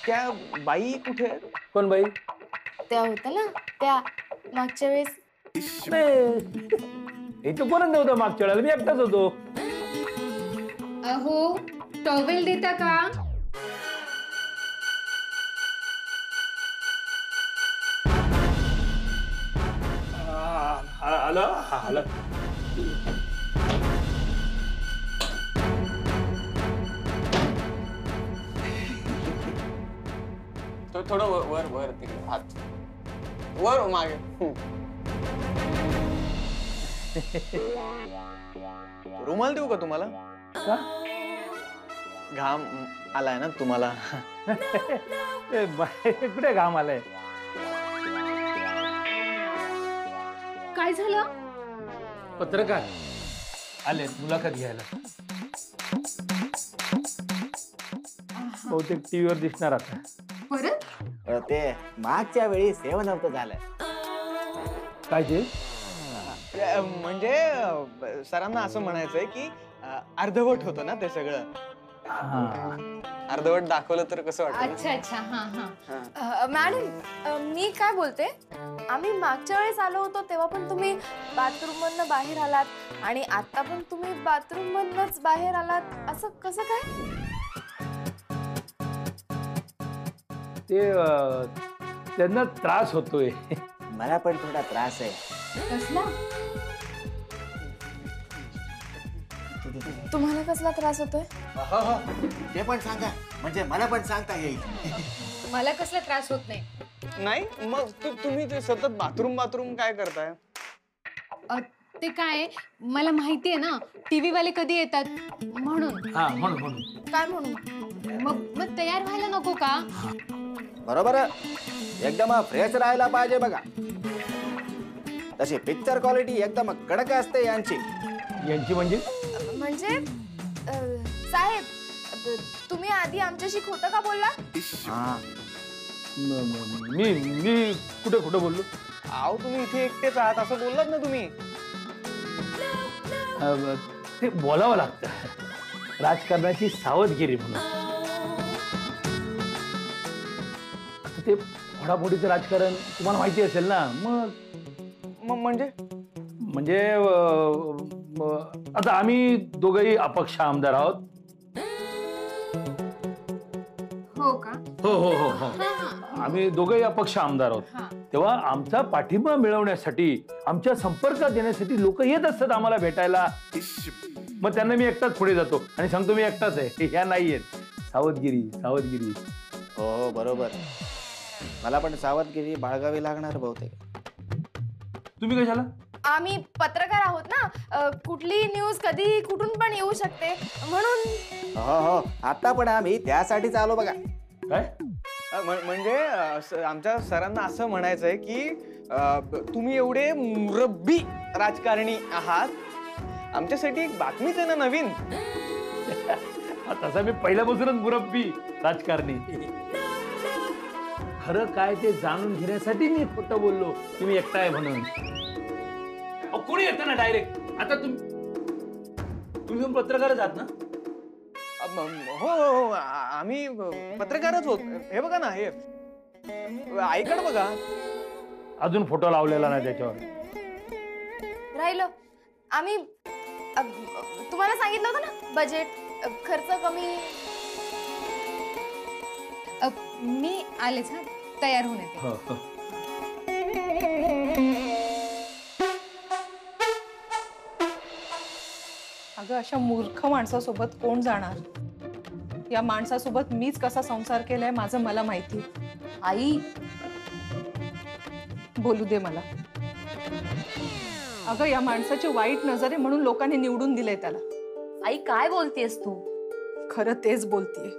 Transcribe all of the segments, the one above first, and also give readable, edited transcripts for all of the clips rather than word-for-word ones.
त्या बाई कुठे आहेत? कोण बाई? त्या होत्या ना त्या मागच्या वेळेस. इथं कोणच नव्हतं मागच्या वेळेला, मी एकटाच होतो. अहो टॉवेल देता का? आलं. थोडं वर वर तिकडे हात वर मागे. रुमाल देऊ का तुम्हाला? का? घाम आलाय ना तुम्हाला. कुठे घाम आलाय? काय झालं? पत्रकार आले मुलाखत घ्यायला. बहुतेक टीव्हीवर दिसणार आता. परत? ते मागच्या वेळी सेवन नव्हतं झालं. काय ते? म्हणजे सरांना असं म्हणायचंय की अर्धवट होतं ना ते सगळं. अर्धवट दाखवलं तर कसं वाटतं? अच्छा अच्छा. हा हा. मॅडम मी काय बोलते, आम्ही मागच्या वेळेस आलो होतो तेव्हा पण तुम्ही बाथरूम मधनं बाहेर आलात आणि आता पण तुम्ही बाथरूम मधनच बाहेर आलात, असं कसं काय? ते त्यांना त्रास होतोय. मला पण थोडा त्रास आहे. कसला? तुम्हाला कसला त्रास होतोय? ते पण सांगा, म्हणजे मला पण सांगता येईल. मला कसला त्रास होत नाही. नाही मग तुम्ही ते सतत बाथरूम काय करताय? ते काय मला माहितीये ना, टीव्ही वाले कधी येतात म्हणून. हा म्हणून. काय म्हणून? मग तयार व्हायला नको का? बरोबर, एकदम फ्रेश राहायला पाहिजे बघा. तशी पिक्चर क्वालिटी एकदम कडक असते यांची. म्हणजे साहेब, तुम्ही आधी आमच्याशी खोटं का बोलला? मी कुठे खोटं बोललो? आहो तुम्ही इथे एकटेच आहात असं बोललात ना तुम्ही. ते बोलावं लागतं, राजकारणाची सावधगिरी म्हणून. आता ते फोडाफोडीचं राजकारण तुम्हाला माहिती असेल ना. मग म्हणजे आता आम्ही दोघंही अपक्ष आमदार आहोत. हो का? हो. आम्ही दोघंही अपक्ष आमदार आहोत. तेव्हा आमचा पाठिंबा मिळवण्यासाठी, आमच्या संपर्कात येण्यासाठी लोक येत असतात आम्हाला भेटायला. मग त्यांना मी एकटाच पुढे जातो आणि सांगतो मी एकटाच आहे, ह्या नाही आहेत. सावधगिरी. हो बरोबर, मला पण सावधगिरी बाळगावी लागणार बहुतेक. तुम्ही कशाला? आम्ही पत्रकार आहोत ना, कुठली न्यूज कधी कुठून पण येऊ शकते म्हणून. हो, आता पण आम्ही त्यासाठीच आलो बघा. काय? म्हणजे आमच्या सरांना असं म्हणायचंय की तुम्ही एवढे मुरब्बी राजकारणी आहात, आमच्यासाठी एक बातमीच आहे ना नवीन. तसा मी पहिल्यापासूनच मुरब्बी राजकारणी. खरं काय ते जाणून घेण्यासाठी मी खोटं बोललो की मी एकटा आहे म्हणून. कोणी येतं ना डायरेक्ट. आता तुम्ही पत्रकारच आहात ना? हो, आम्ही पत्रकारच होत. हे बघा ना, हे ऐकड बघा. अजून फोटो लावलेला नाही त्याच्यावर. राहिलं, आम्ही तुम्हाला सांगितलं होतं ना, बजेट खर्च कमी. मी आलेच हा, तयार होऊन येते. अगं अशा मूर्ख माणसासोबत कोण जाणार? या माणसासोबत मीच कसा संसार केलाय माझं मला माहिती. आई बोलू दे मला. अगं या माणसाची वाईट नजर आहे म्हणून लोकांनी निवडून दिलंय त्याला. आई काय बोलतेस तू? खरं तेच बोलतेय.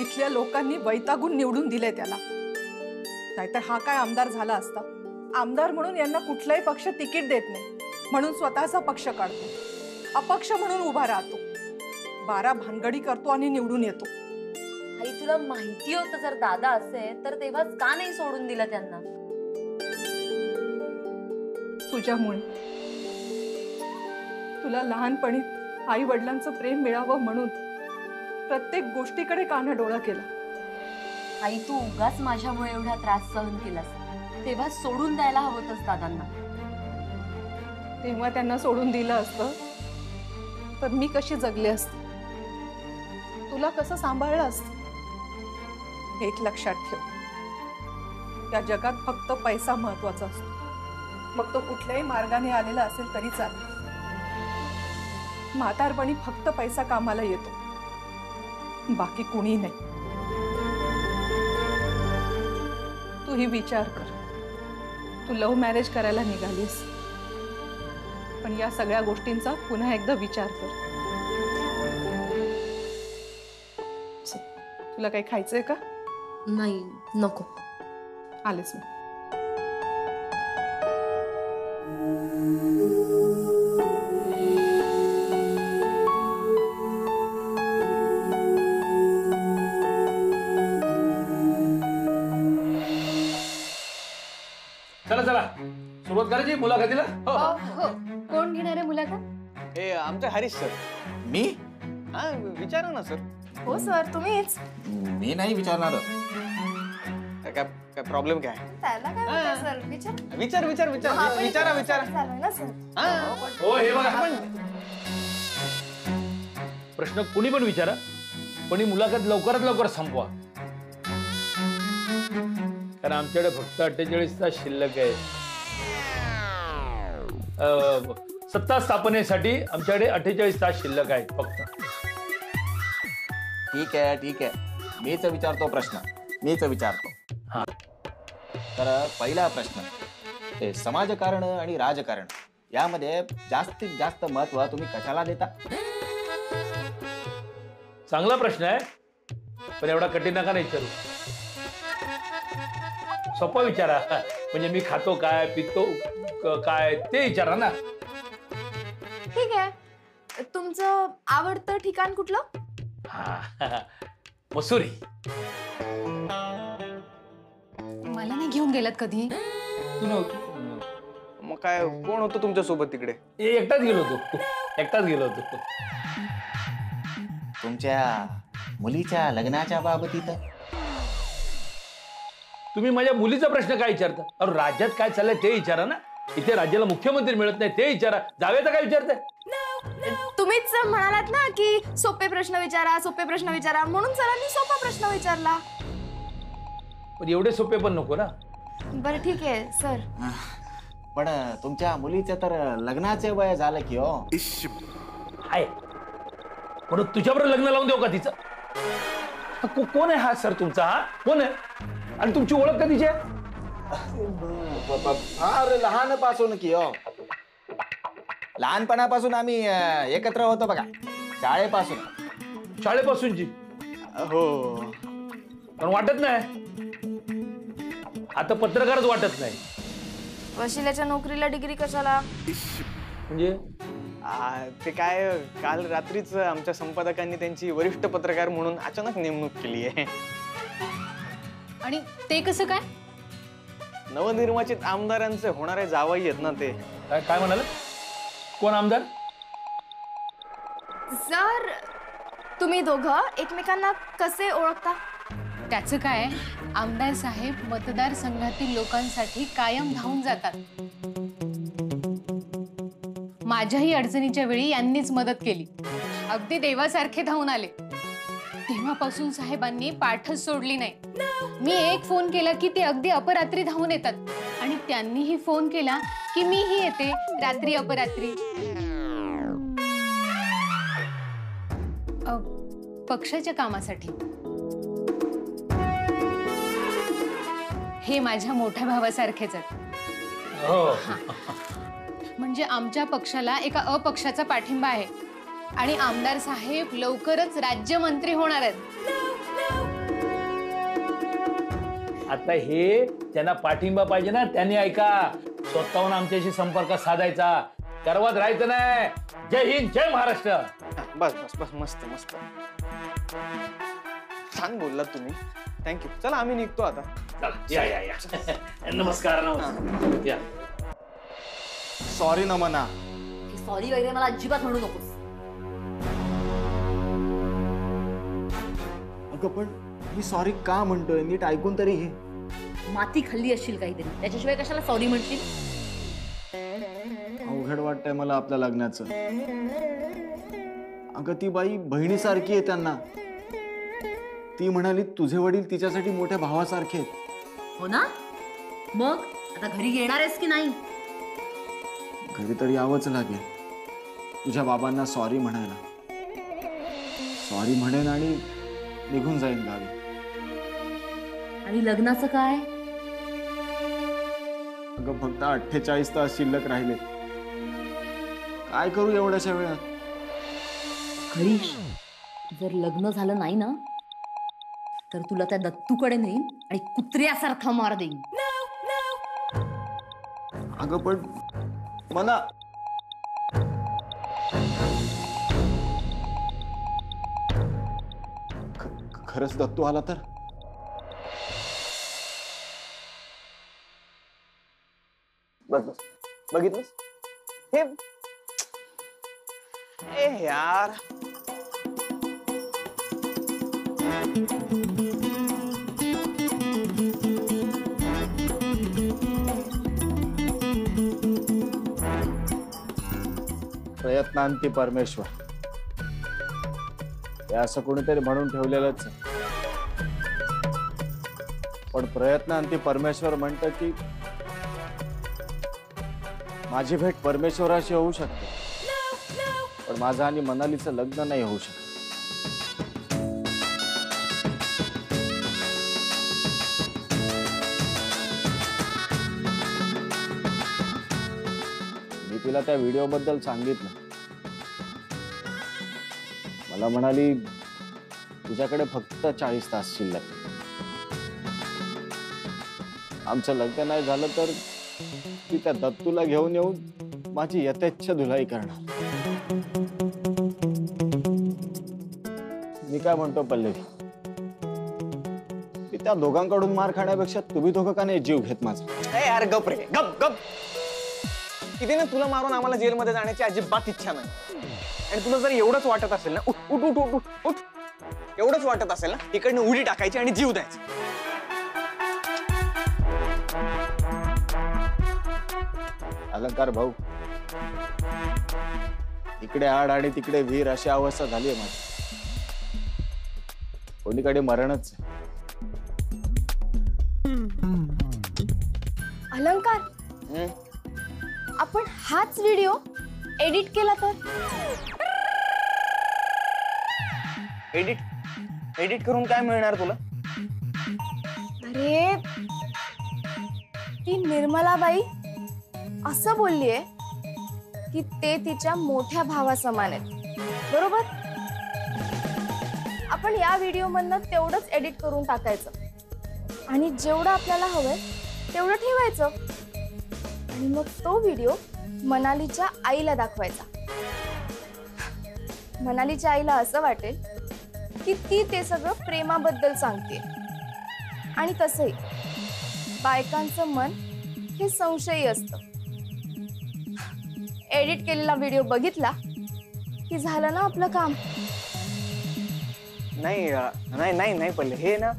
इथल्या लोकांनी वैतागून निवडून दिलंय त्याला. नाहीतर हा काय आमदार झाला असता? आमदार म्हणून यांना कुठलाही पक्ष तिकीट देत नाही म्हणून स्वतःचा पक्ष काढतो. अपक्ष म्हणून उभा राहतो. 12 भानगडी करतो आणि निवडून येतो. आई तुला माहिती होतं जर दादा असेल तर तेव्हाच का नाही सोडून दिलं त्यांना? तुझ्यामुळे. तुला लहानपणी आई वडिलांचं प्रेम मिळावं म्हणून प्रत्येक गोष्टीकडे कानाडोळा केला. आई तू उगाच माझ्यामुळे एवढा त्रास सहन केलास, तेव्हा सोडून द्यायला हवं होतंस दादांना. तेव्हा त्यांना सोडून दिलं असतं तर मी कशी जगले असते, तुला कसं सांभाळलं असतं. एक लक्षात ठेव, या जगात फक्त पैसा महत्वाचा असतो. मग तो कुठल्याही मार्गाने आलेला असेल तरी चालेल. म्हातारपणी फक्त पैसा कामाला येतो, बाकी कुणी नाही. तू ही विचार कर, तू लव्ह मॅरेज करायला निघालीस, पण या सगळ्या गोष्टींचा पुन्हा एकदा विचार कर. तुला काही खायचंय का? नाही नको. आलेच मी. चला चला सुरुवात करायची मुलाखतीला. हो कोण घेणार आहे मुलाखत? हे आमचे हरीश सर. मी हा विचारा ना सर. हो सर, तुम्हीच. मी नाही विचारणार. काय काय प्रॉब्लेम काय? त्याला काय होतं सर? विचार. विचार विचार विचार हा, पण विचारा इथे विचारा. चालू आहे ना सर. हा. हो हे बघा प्रश्न कुणी पण विचारा, पण ही मुलाखत लवकरात लवकर संपवा, कारण आमच्याकडे फक्त 48 तास शिल्लक आहे. सत्ता स्थापनेसाठी आमच्याकडे 48 तास शिल्लक आहेत फक्त. ठीक आहे ठीक आहे, मीच विचारतो प्रश्न, मीच विचारतो. हा. तर पहिला प्रश्न, ते समाजकारण आणि राजकारण यामध्ये जास्तीत जास्त महत्व तुम्ही कशाला देता? चांगला प्रश्न आहे, पण एवढा कठीण नका नाही विचारू. सोपा विचारा, म्हणजे मी खातो काय, पितो काय ते विचारा ना. ठीक आहे, तुमचं आवडतं ठिकाण कुठलं? हा, मसुरी. मला नाही घेऊन गेलात कधी? तू नव्हती. मग काय कोण होतं तुमच्या सोबत तिकडे? एकटाच गेलो होतो, एकटाच गेलो होतो. तुमच्या मुलीच्या लग्नाच्या बाबतीत तुम्ही माझ्या मुलीचा प्रश्न काय विचारता? अरे राज्यात काय चाललंय ते विचारा ना. इथे राज्याला मुख्यमंत्री मिळत नाही ते विचारा. जावेचा काय विचारताय? तुम्हीच म्हणालात ना की सोपे प्रश्न विचारा, सोपे प्रश्न विचारा, म्हणून सरांनी सोपा प्रश्न विचारला. पण एवढे सोपे पण नको ना. बरं ठीक आहे सर. पण तुमच्या मुलीचं तर लग्नाचे वय झालं की हो. आहे म्हणून तुझ्याबरोबर लग्न लावून देऊ का तिचं? कोण आहे हा सर तुमचा? हा कोण आहे आणि तुमची ओळख कधीची आहे? फार लहानपासून की हो. लहानपणापासून आम्ही एकत्र होतो बघा, शाळेपासून. शाळेपासूनची? हो. पण वाटत नाही आता पत्रकारच वाटत नाही. वशिल्याच्या नोकरीला डिग्री कशाला? म्हणजे ते काय काल रात्रीच आमच्या संपादकांनी त्यांची वरिष्ठ पत्रकार म्हणून अचानक नेमणूक केली आहे. आणि ते कसं काय? नवनिर्वाचित आमदारांचे होणारे जावई आहेत ना ते. काय म्हणाल? कोण आमदार? सर तुम्ही दोघं एकमेकांना कसे ओळखता? त्याचं काय, आमदार साहेब मतदारसंघातील लोकांसाठी कायम धावून जातात. माझ्याही अडचणीच्या वेळी यांनीच मदत केली, अगदी देवासारखे धावून आले. तेव्हापासून साहेबांनी पाठच सोडली नाही. मी एक फोन केला की ते अगदी अपरात्री धावून येतात आणि त्यांनीही फोन केला की मीही येते रात्री अपरात्री. पक्षाच्या कामासाठी. हे माझ्या मोठ्या भावासारखेच आहेत. हो. म्हणजे आमच्या पक्षाला एका अपक्षाचा पाठिंबा आहे आणि आमदार साहेब लवकरच राज्यमंत्री होणार आहेत. आता हे ज्यांना पाठिंबा पाहिजे ना त्यांनी ऐका, स्वतःहून आमच्याशी संपर्क साधायचा, गर्वात राहायचं नाही. जय हिंद, जय महाराष्ट्र. बस बस बस, मस्त मस्त, छान बोललात तुम्ही. थँक्यू. चला आम्ही निघतो आता. या या या. नमस्कार. नमस्कार. या. सॉरी नमना. सॉरी वगैरे मला अजिबात म्हणू नकोस. अगं पण मी सॉरी का म्हणतोय नीट ऐकून तरी घे. माती खाल्ली असशील काहीतरी, त्याच्याशिवाय कशाला सॉरी म्हणशील? अवघड वाटतंय मला आपल्या लग्नाचं. अगं ती बाई बहिणीसारखी आहे त्यांना. ती म्हणाली तुझे वडील तिच्यासाठी मोठ्या भावासारखे आहेत. हो ना? मग आता घरी येणार आहेस की नाही? घरी तरी यावंच लागेल तुझ्या बाबांना सॉरी म्हणायला. सॉरी म्हणेन आणि निघून जाईन गावी. आणि लग्नाचं काय? अगं फक्त 48 तास शिल्लक राहिले. काय करू एवढ्याशा वेळात? हरीश, जर लग्न झालं नाही ना तर तुला त्या दत्तूकडे नेईन आणि कुत्र्यासारखा मार देईन. अगं पण मला खरंच दत्तू आला तर? बस बस बघितलंस हे? ए यार प्रयत्नांती परमेश्वर, हे असं कोणीतरी म्हणून ठेवलेलंच आहे. पण प्रयत्नांती परमेश्वर म्हणतं की माझी भेट परमेश्वराशी होऊ शकते, पण माझं आणि मनालीचं लग्न नाही होऊ शकत. मी तिला त्या व्हिडिओ बद्दल सांगितलं. मला म्हणाली तुझ्याकडे फक्त 40 तास शिल्लक. आमचं लग्न नाही झालं तर ती त्या दत्तूला घेऊन येऊन माझी यथेच्छ धुलाई करणार. मी काय म्हणतो पल्लवी, मी त्या दोघांकडून मार खाण्यापेक्षा तुम्ही दोघं का नाही जीव घेत माझा? ए यार गप रे, गप गप. किती ना तुला मारून आम्हाला जेलमध्ये जाण्याची अजिबात इच्छा नाही. आणि तुला जर एवढंच वाटत असेल ना, उठ उठ उठ उठ उठ उठ, एवढंच वाटत असेल ना, तिकडनं उडी टाकायची आणि जीव द्यायचा. अलंकार भाऊ, इकडे आड आणि तिकडे वीर अशी अवस्था झाली आहे माझी. कोणीकडे मरणच आहे. अलंकार, आपण हाच व्हिडिओ एडिट केला तर? एडिट करून काय मिळणार तुला? अरे ती निर्मलाबाई असं बोललीये की ते तिच्या मोठ्या भावासमान आहेत, बरोबर? आपण या व्हिडिओ मधनं तेवढंच एडिट करून टाकायचं आणि जेवढं आपल्याला हवंय तेवढं ठेवायचं आणि मग तो व्हिडिओ मनालीच्या आईला दाखवायचा. मनालीच्या आईला असं वाटेल की ती ते सगळं प्रेमाबद्दल सांगते. आणि तसंही बायकांचं मन हे संशयी असतं. एडिट केलेला व्हिडिओ बघितला की झालं ना आपलं काम. नाही नाही नाही नाही पल्ले, हे ना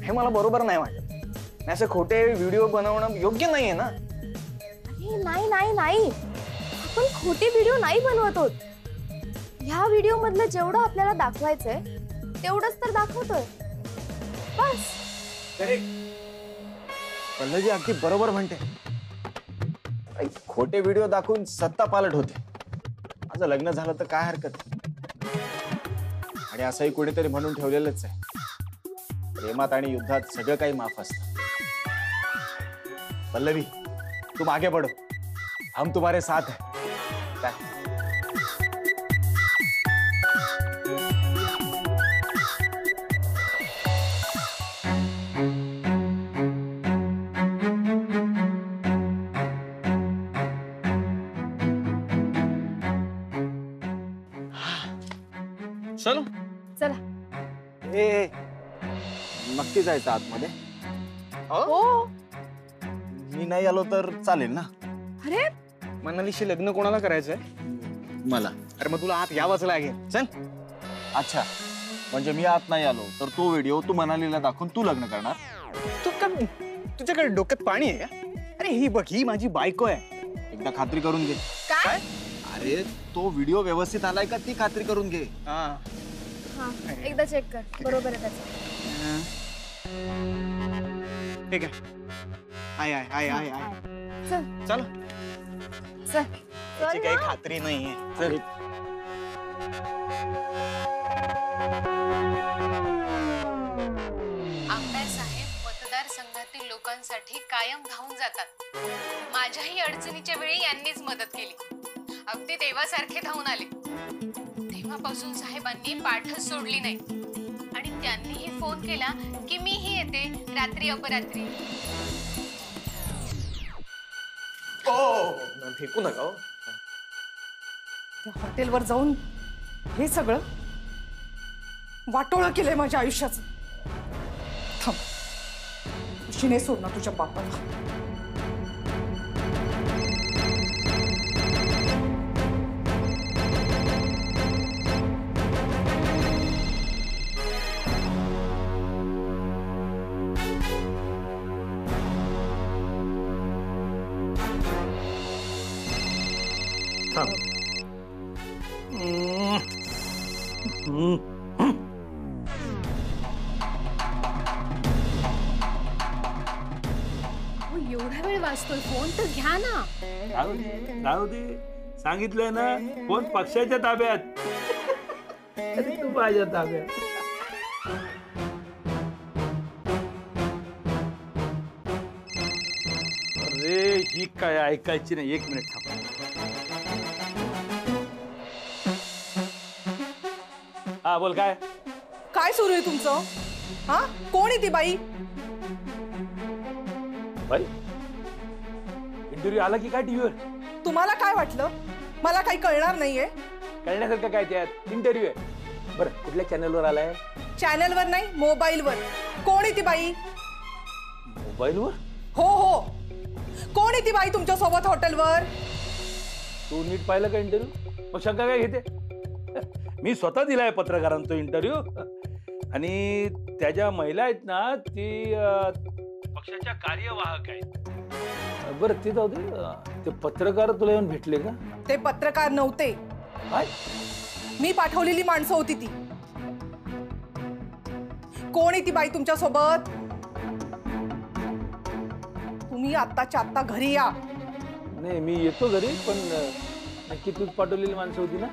हे मला बरोबर नाही वाटत. असं खोटे व्हिडिओ बनवणं योग्य नाहीये ना. अरे नाही नाही नाही, आपण खोटे व्हिडिओ नाही बनवत आहोत. ह्या व्हिडिओ मधलं जेवढं आपल्याला दाखवायचंय तेवढंच तर दाखवतोय, बस. पल्लवी अगदी बरोबर म्हणते. खोटे व्हिडिओ दाखवून सत्ता पालट होते. माझं लग्न झालं तर काय हरकत. आणि असंही कोणीतरी म्हणून ठेवलेलंच आहे, प्रेमात आणि युद्धात सगळं काही माफ असतं. पल्लवी तुम आगे बढ़ो, हम तुम्हारे साथ हैं. चलो चला. ए नक्की जायचं आतमध्ये? हो. मी नाही आलो तर चालेल ना? अरे मनालीशी लग्न कोणाला करायचंय? मला. अरे मग तुला आत यावंच लागेल. चल. अच्छा म्हणजे मी आत नाही आलो तर तो व्हिडिओ तू मनालीला दाखवून तू लग्न करणार? तू का तुझ्याकडे डोक्यात पाणी आहे का? अरे ही बघ, ही माझी बायको आहे. एकदा खात्री करून घे. काय? अरे तो व्हिडिओ व्यवस्थित आलाय का ती खात्री करून घे. हा. हा एकदा चेक कर, बरोबर आहे त्याचं. ठीक आहे. I I I I I. चल चल. चल त्याची चल काही ना. खात्री नाहीये. चल. आमदार साहेब मतदारसंघातील लोकांसाठी कायम धावून जातात. माझ्याही अडचणीच्या वेळी यांनीच मदत केली. अगदी देवासारखे धावून आले. तेव्हापासून साहेबांनी पाठच सोडली नाही आणि त्यांनीही फोन केला की मीही येते रात्री अपरात्री. फेकू नका हो. त्या हॉटेलवर जाऊन हे सगळं वाटोळं केलंय माझ्या आयुष्याचं. थांब, उशी नाही सोडणार तुझ्या बापाला. अहो, एवढा वेळ वाजतोय फोन तर घ्या ना. राहू दे, सांगितलंय ना, कोण पक्षाच्या ताब्यात. अरे तू माझ्या ताब्यात. अरे ही काय ऐकायची नाही. एक मिनिट थांब. हा बोल. काय काय सुरू आहे तुमचं? हा, कोण आहे ती बाई? बाई, इंटरव्ह्यू आला की काय टीव्हीवर? तुम्हाला काय वाटलं मला काही कळणार नाहीये? कळण्यासारखं काय त्यात? इंटरव्ह्यू आहे. बरं, कुठल्या चॅनलवर आलाय? चॅनलवर नाही, मोबाईलवर. कोण आहे ती बाई? मोबाईलवर? हो हो, कोण आहे ती बाई तुमच्या सोबत हॉटेलवर? तू नीट पाहिलं का इंटरव्ह्यू? मग शंका काय घेते? मी स्वतः दिलाय पत्रकारांना तो इंटरव्ह्यू. आणि त्याच्या महिला आहेत ना, ती पक्षाच्या कार्यवाहक आहेत. बरं ते जाऊ दे. ते पत्रकार तुला येऊन भेटले का? ते पत्रकार नव्हते. काय? मी पाठवलेली माणसं होती ती. कोण आहे ती बाई तुमच्या सोबत? तुम्ही आत्ताच्या आत्ता घरी या. नाही, मी येतो घरी, पण नक्की तूच पाठवलेली माणसं होती ना?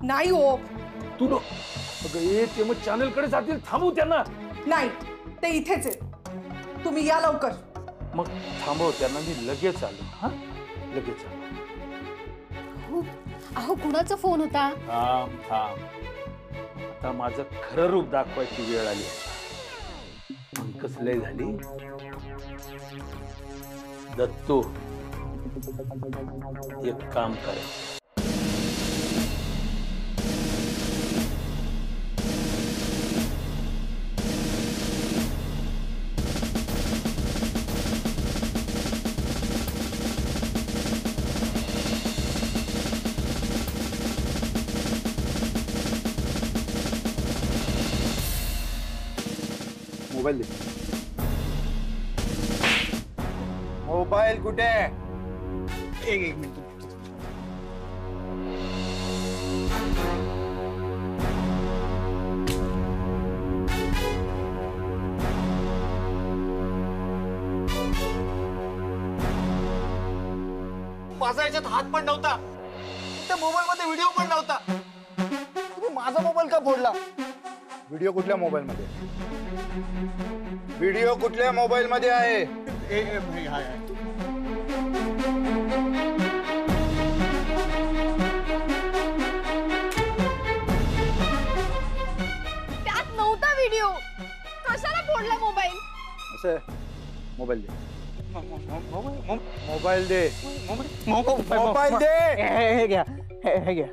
नाही हो. तू ते मग चॅनलकडे जातील. थांबू त्यांना. नाही, ते इथेच आहे. तुम्ही या लवकर. मग थांबव त्यांना. मी लगेच आलो. हा, लगेच आलो. अहो कुणाचा फोन होता? थांब थांब. आता माझं खरं रूप दाखवायची वेळ आली. कसलंय झाली. दत्तू, एक काम कर. मोबाईल दे. मोबाईल कुठे? एक मिनिट. माझा याच्यात हात पण नव्हता. त्या मोबाईल मध्ये व्हिडिओ पण नव्हता. तुम्ही माझा मोबाईल का फोडला? व्हिडिओ कुठल्या मोबाईल मध्ये? व्हिडिओ कुठल्या मोबाईल मध्ये आहे? त्यात नव्हता व्हिडिओ. कशाला फोडला मोबाईल? असं मोबाईल दे. मोबाईल दे. मोबाईल दे. हे घ्या, हे घ्या.